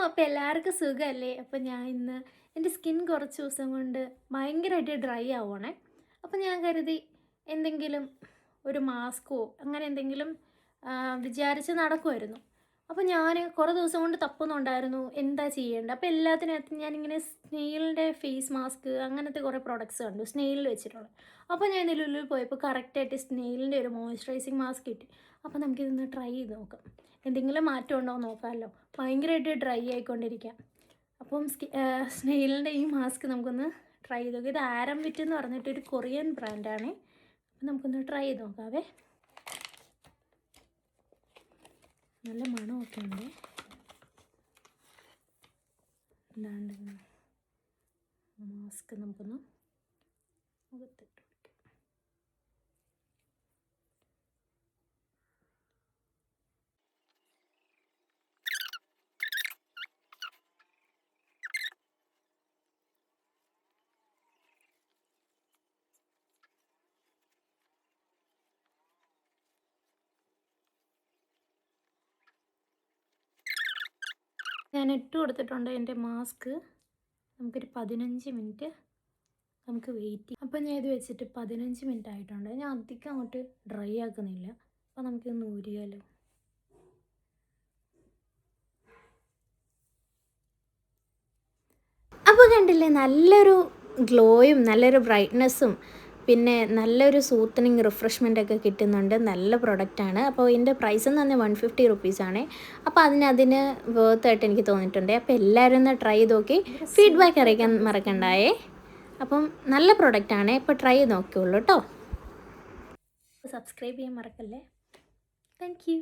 അപ്പോൾ എല്ലാവർക്കും സുഖമല്ലേ? അപ്പോൾ ഞാൻ ഇന്ന് എൻ്റെ സ്കിൻ കുറച്ച് ദിവസം കൊണ്ട് ഭയങ്കരമായിട്ട് ഡ്രൈ ആവുകയാണേ. അപ്പോൾ ഞാൻ കരുതി എന്തെങ്കിലും ഒരു മാസ്കോ അങ്ങനെ എന്തെങ്കിലും വിചാരിച്ച് നടക്കുമായിരുന്നു. അപ്പോൾ ഞാൻ കുറേ ദിവസം കൊണ്ട് തപ്പുന്നുണ്ടായിരുന്നു എന്താ ചെയ്യേണ്ടത്. അപ്പോൾ എല്ലാത്തിനകത്തും ഞാനിങ്ങനെ സ്നെയിലിൻ്റെ ഫേസ് മാസ്ക് അങ്ങനത്തെ കുറേ പ്രോഡക്റ്റ്സ് കണ്ടു, സ്നെയിലിൽ വെച്ചിട്ടുള്ളത്. അപ്പോൾ ഞാൻ ലുലുവിൽ പോയപ്പോൾ കറക്റ്റായിട്ട് സ്നെയിലിൻ്റെ ഒരു മോയ്സ്ചറൈസിങ് മാസ്ക് കിട്ടി. അപ്പോൾ നമുക്കിതൊന്ന് ട്രൈ ചെയ്ത് നോക്കാം, എന്തെങ്കിലും മാറ്റം ഉണ്ടോ എന്ന് നോക്കാമല്ലോ. ഭയങ്കരമായിട്ട് ഡ്രൈ ആയിക്കൊണ്ടിരിക്കാം. അപ്പം സ്നെയിലിൻ്റെ ഈ മാസ്ക് നമുക്കൊന്ന് ട്രൈ ചെയ്ത് നോക്കാം. ഇത് ആരംവിറ്റ് എന്ന് പറഞ്ഞിട്ടൊരു കൊറിയൻ ബ്രാൻഡാണ്. അപ്പം നമുക്കൊന്ന് ട്രൈ ചെയ്ത് നോക്കാവേ. നല്ല മണമൊക്കെ ഉണ്ട്. അല്ലാണ്ട് മാസ്ക് നമുക്കൊന്ന് മുഖത്തിട്ട് ഞാൻ ഇട്ട് കൊടുത്തിട്ടുണ്ട് എൻ്റെ മാസ്ക്. നമുക്കൊരു 15 മിനിറ്റ് നമുക്ക് വെയിറ്റ് ചെയ്യാം. അപ്പോൾ ഞാൻ ഇത് വെച്ചിട്ട് 15 മിനിറ്റ് ആയിട്ടുണ്ട്. ഞാൻ അധികം അങ്ങോട്ട് ഡ്രൈ ആക്കുന്നില്ല. അപ്പോൾ നമുക്കിന്ന് ഊരിയാലോ. അപ്പോൾ കണ്ടില്ലേ, നല്ലൊരു ഗ്ലോയും നല്ലൊരു ബ്രൈറ്റ്നെസ്സും പിന്നെ നല്ലൊരു സൂത്തനിങ് റിഫ്രഷ്മെൻ്റൊക്കെ കിട്ടുന്നുണ്ട്. നല്ല പ്രൊഡക്റ്റാണ്. അപ്പോൾ ഇതിൻ്റെ പ്രൈസ് എന്ന് പറഞ്ഞാൽ 150 റുപ്പീസാണ്. അപ്പോൾ അതിന് വേർത്തായിട്ട് എനിക്ക് തോന്നിയിട്ടുണ്ട്. അപ്പോൾ എല്ലാവരും ഒന്ന് ട്രൈ ചെയ്ത് നോക്കി ഫീഡ്ബാക്ക് അറിയിക്കാൻ മറക്കണ്ടായേ. അപ്പം നല്ല പ്രൊഡക്റ്റാണ്. ഇപ്പോൾ ട്രൈ ചെയ്ത് നോക്കിയുള്ളൂ കേട്ടോ. സബ്സ്ക്രൈബ് ചെയ്യാൻ മറക്കല്ലേ. Thank you.